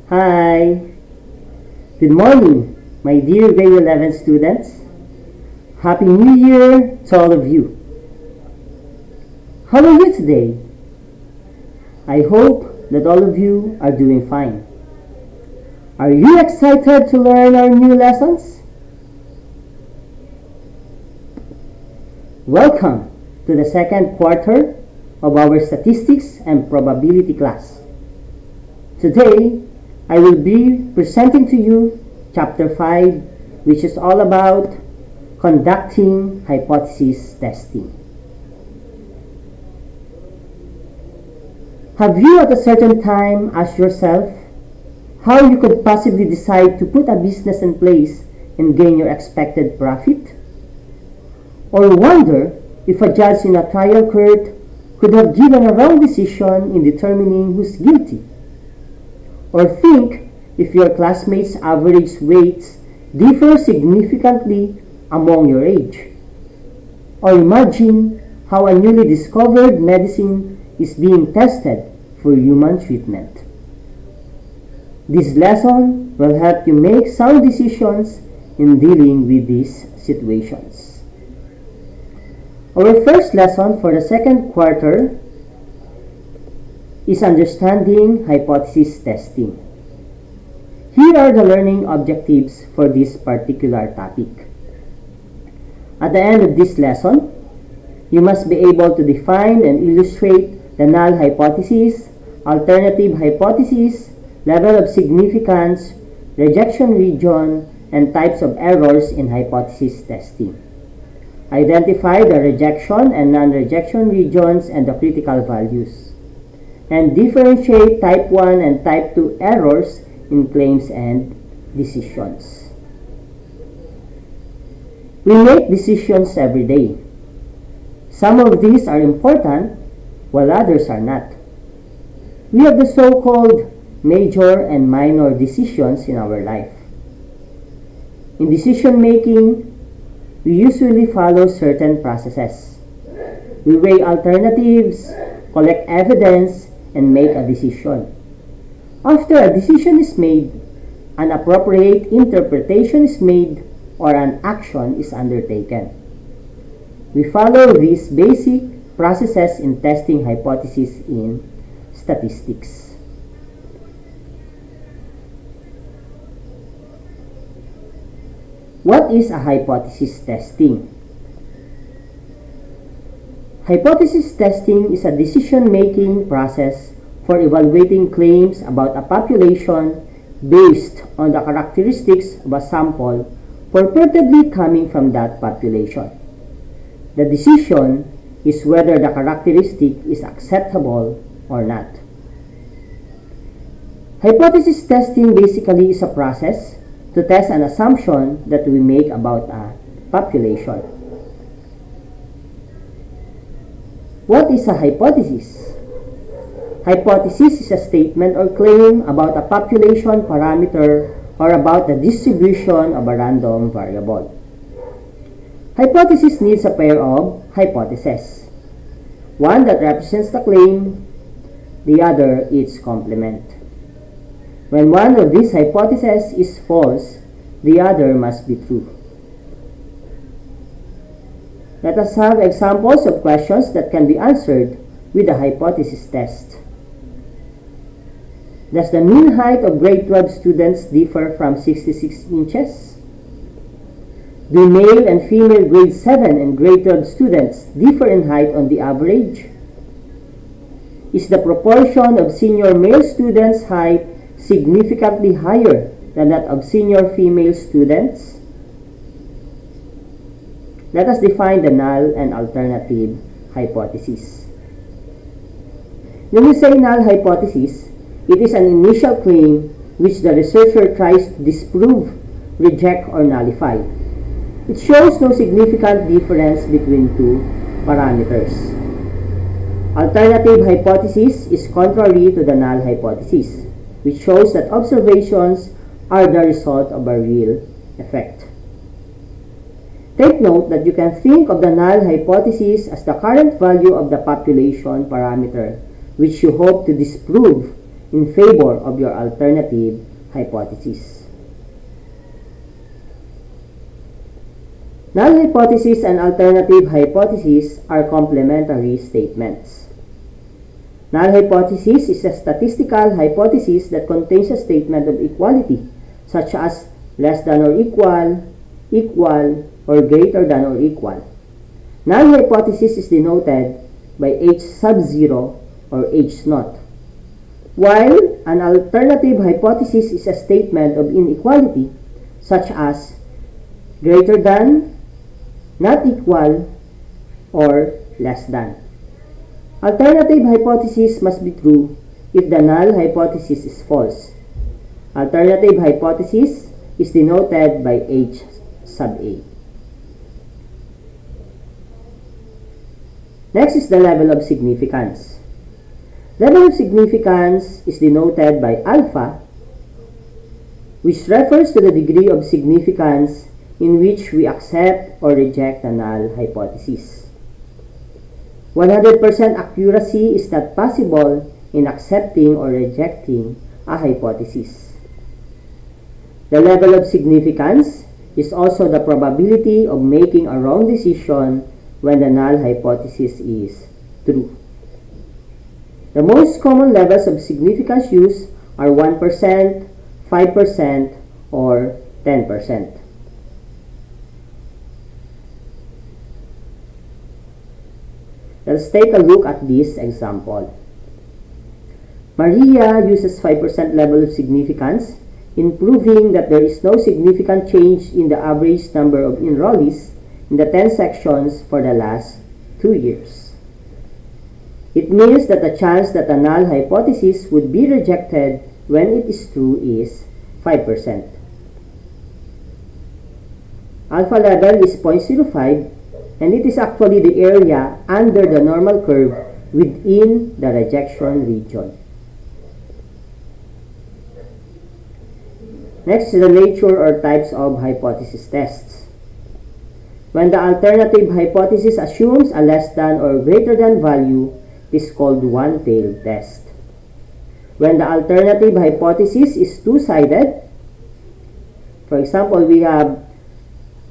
Hi! Good morning, my dear grade 11 students. Happy New Year to all of you. How are you today? I hope that all of you are doing fine. Are you excited to learn our new lessons? Welcome to the second quarter of our statistics and probability class. Today, I will be presenting to you Chapter 5, which is all about conducting hypothesis testing. Have you at a certain time asked yourself how you could possibly decide to put a business in place and gain your expected profit? Or wonder if a judge in a trial court could have given a wrong decision in determining who's guilty? Or think if your classmates' average weights differ significantly among your age? Or imagine how a newly discovered medicine is being tested for human treatment. This lesson will help you make sound decisions in dealing with these situations. Our first lesson for the second quarter is understanding hypothesis testing. Here are the learning objectives for this particular topic. At the end of this lesson, you must be able to define and illustrate the null hypothesis, alternative hypothesis, level of significance, rejection region, and types of errors in hypothesis testing. Identify the rejection and non-rejection regions and the critical values. And differentiate type 1 and type 2 errors in claims and decisions. We make decisions every day. Some of these are important, while others are not. We have the so-called major and minor decisions in our life. In decision making, we usually follow certain processes. We weigh alternatives, collect evidence, and make a decision. After a decision is made, an appropriate interpretation is made or an action is undertaken. We follow these basic processes in testing hypotheses in statistics. What is a hypothesis testing? Hypothesis testing is a decision-making process for evaluating claims about a population based on the characteristics of a sample purportedly coming from that population. The decision is whether the characteristic is acceptable or not. Hypothesis testing basically is a process to test an assumption that we make about a population. What is a hypothesis? Hypothesis is a statement or claim about a population parameter or about the distribution of a random variable. Hypothesis needs a pair of hypotheses. One that represents the claim, the other its complement. When one of these hypotheses is false, the other must be true. Let us have examples of questions that can be answered with a hypothesis test. Does the mean height of grade 12 students differ from 66 inches? Do male and female grade 7 and grade 12 students differ in height on the average? Is the proportion of senior male students' height significantly higher than that of senior female students? Let us define the null and alternative hypothesis. When we say null hypothesis, it is an initial claim which the researcher tries to disprove, reject, or nullify. It shows no significant difference between two parameters. Alternative hypothesis is contrary to the null hypothesis, which shows that observations are the result of a real effect. Take note that you can think of the null hypothesis as the current value of the population parameter, which you hope to disprove, in favor of your alternative hypothesis. Null hypothesis and alternative hypothesis are complementary statements. Null hypothesis is a statistical hypothesis that contains a statement of equality, such as less than or equal, equal, or greater than or equal. Null hypothesis is denoted by H sub 0 or H naught, while an alternative hypothesis is a statement of inequality, such as greater than, not equal, or less than. Alternative hypothesis must be true if the null hypothesis is false. Alternative hypothesis is denoted by H sub A. Next is the level of significance. Level of significance is denoted by alpha, which refers to the degree of significance in which we accept or reject a null hypothesis. 100% accuracy is not possible in accepting or rejecting a hypothesis. The level of significance is also the probability of making a wrong decision when the null hypothesis is true. The most common levels of significance used are 1%, 5%, or 10%. Let's take a look at this example. Maria uses 5% level of significance in proving that there is no significant change in the average number of enrollees in the 10 sections for the last 2 years. It means that the chance that a null hypothesis would be rejected when it is true is 5%. Alpha level is 0.05, and it is actually the area under the normal curve within the rejection region. Next is the nature or types of hypothesis tests. When the alternative hypothesis assumes a less than or greater than value, it is called one-tailed test. When the alternative hypothesis is two-sided, for example, we have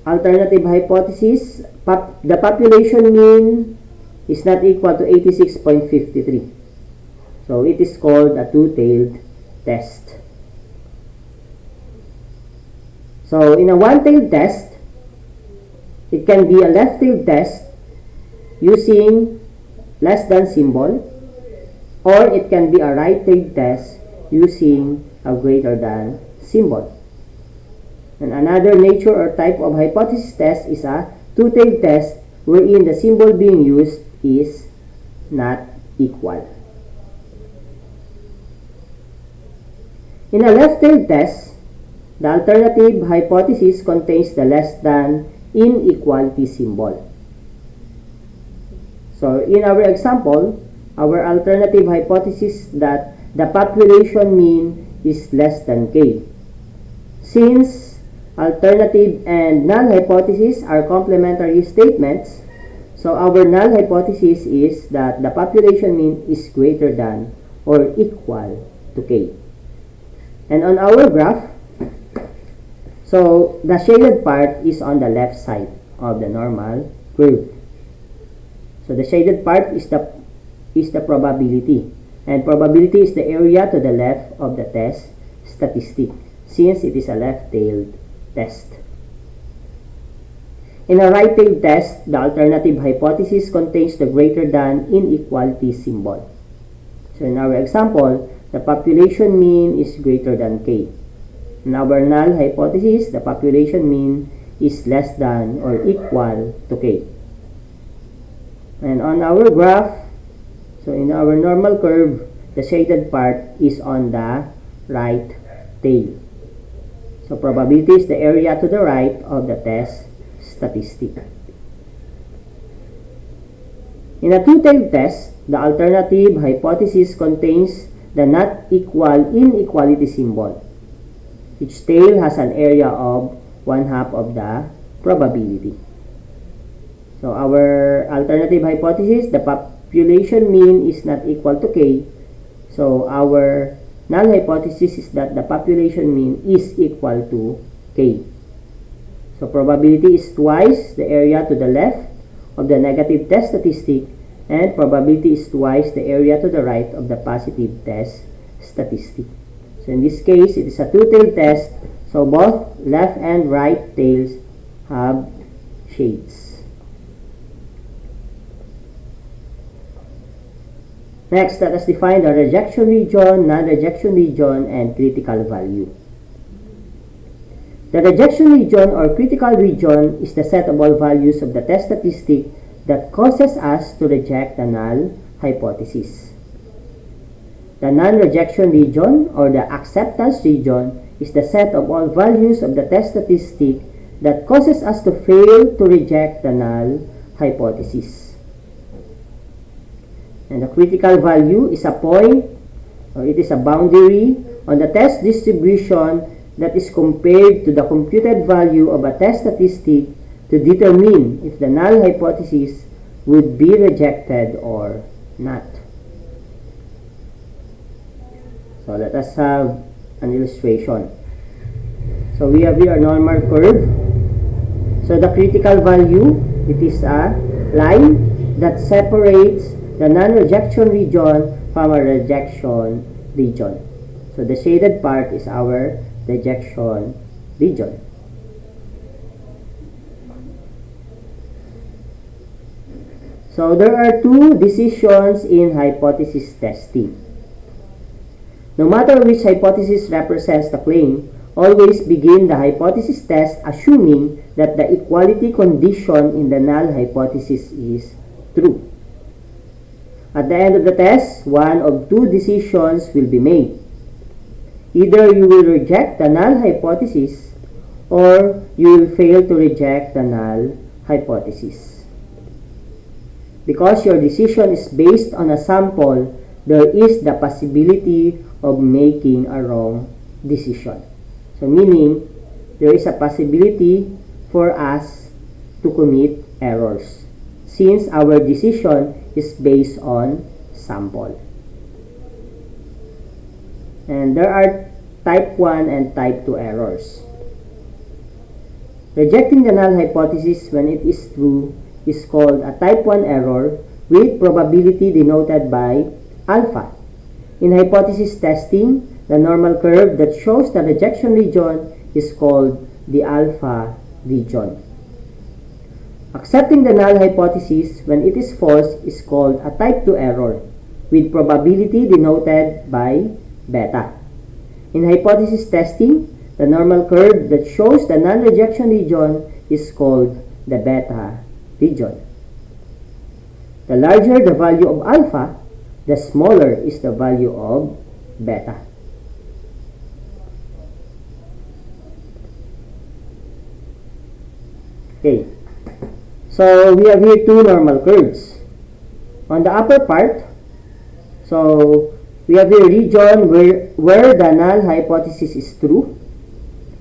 alternative hypothesis, the population mean is not equal to 86.53. So it is called a two-tailed test. So in a one-tailed test, it can be a left-tailed test using less than symbol, or it can be a right-tailed test using a greater than symbol. And another nature or type of hypothesis test is a two-tailed test wherein the symbol being used is not equal. In a left-tailed test, the alternative hypothesis contains the less than inequality symbol. So in our example, our alternative hypothesis that the population mean is less than k. Since alternative and null hypothesis are complementary statements, so our null hypothesis is that the population mean is greater than or equal to k. And on our graph, so the shaded part is on the left side of the normal curve. So the shaded part is the probability, and probability is the area to the left of the test statistic, since it is a left-tailed test. In a right-tailed test, the alternative hypothesis contains the greater than inequality symbol. So in our example, the population mean is greater than k. In our null hypothesis, the population mean is less than or equal to k. And on our graph, so in our normal curve, the shaded part is on the right tail. So probability is the area to the right of the test statistic. In a two-tailed test, the alternative hypothesis contains the not equal inequality symbol. Each tail has an area of 1/2 of the probability. So our alternative hypothesis, the population mean is not equal to k. So our null hypothesis is that the population mean is equal to k. So probability is twice the area to the left of the negative test statistic, and probability is twice the area to the right of the positive test statistic. So in this case, it is a two-tailed test, so both left and right tails have shades. Next, let us define the rejection region, non-rejection region, and critical value. The rejection region or critical region is the set of all values of the test statistic that causes us to reject the null hypothesis. The non-rejection region or the acceptance region is the set of all values of the test statistic that causes us to fail to reject the null hypothesis. And the critical value is a point, or it is a boundary on the test distribution that is compared to the computed value of a test statistic to determine if the null hypothesis would be rejected or not. So let us have an illustration. So we have here a normal curve. So the critical value, it is a line that separates the non-rejection region from a rejection region. So the shaded part is our rejection region. So there are two decisions in hypothesis testing. No matter which hypothesis represents the claim, always begin the hypothesis test assuming that the equality condition in the null hypothesis is true. At the end of the test, one of two decisions will be made. Either you will reject the null hypothesis or you will fail to reject the null hypothesis. Because your decision is based on a sample, there is the possibility of making a wrong decision. So meaning, there is a possibility for us to commit errors since our decision is based on sample. And there are type 1 and type 2 errors. Rejecting the null hypothesis when it is true is called a type 1 error with probability denoted by alpha. In hypothesis testing, the normal curve that shows the rejection region is called the alpha region. Accepting the null hypothesis when it is false is called a type 2 error with probability denoted by beta. In hypothesis testing, the normal curve that shows the non-rejection region is called the beta region. The larger the value of alpha, the smaller is the value of beta. Okay, so we have here two normal curves. On the upper part, so we have here region where the null hypothesis is true,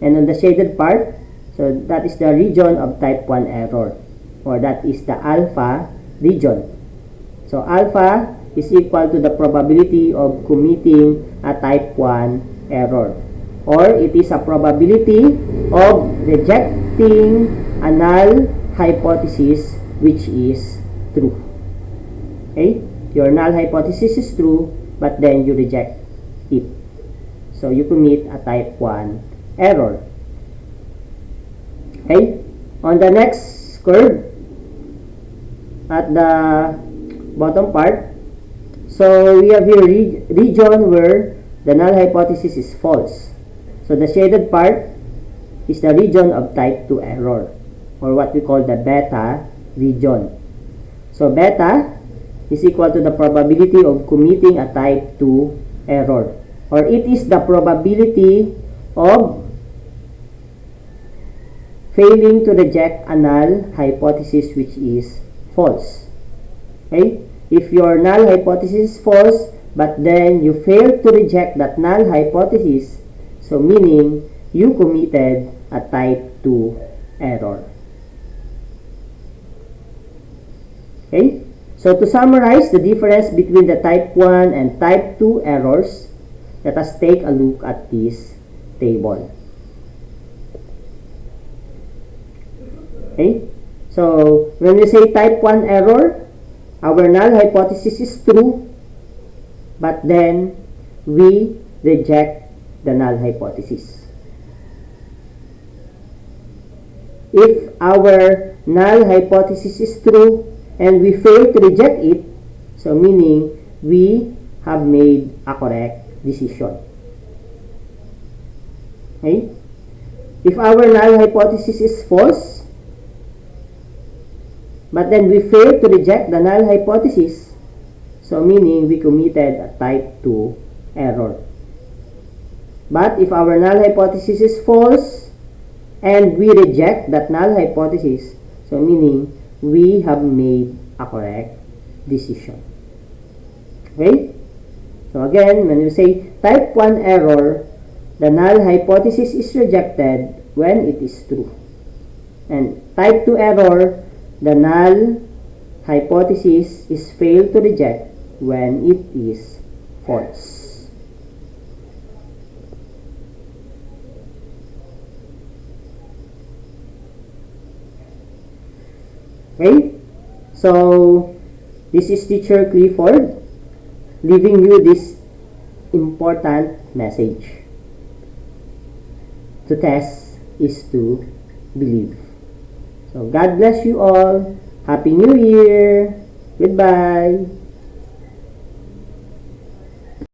and on the shaded part, so that is the region of type 1 error, or that is the alpha region. So alpha is equal to the probability of committing a type 1 error, or it is a probability of rejecting a null hypothesis which is true. Okay, your null hypothesis is true, but then you reject it, so you commit a type 1 error. Okay, on the next curve at the bottom part, so we have here region where the null hypothesis is false. So the shaded part is the region of type 2 error, or what we call the beta region. So beta is equal to the probability of committing a type 2 error, or it is the probability of failing to reject a null hypothesis which is false. Okay? If your null hypothesis is false, but then you fail to reject that null hypothesis, so meaning you committed a type 2 error. Okay? So to summarize the difference between the type 1 and type 2 errors, Let us take a look at this table. Okay? So, when we say type 1 error, our null hypothesis is true, but then we reject the null hypothesis. If our null hypothesis is true and we fail to reject it, so meaning we have made a correct decision. Okay? If our null hypothesis is false, but then we fail to reject the null hypothesis, so meaning we committed a type 2 error. But if our null hypothesis is false and we reject that null hypothesis, so meaning we have made a correct decision. Okay? So again, when we say type 1 error, the null hypothesis is rejected when it is true. And type 2 error, the null hypothesis is failed to reject when it is false. Okay? So, this is Teacher Clifford leaving you this important message. To test is to believe. So, God bless you all. Happy New Year. Goodbye.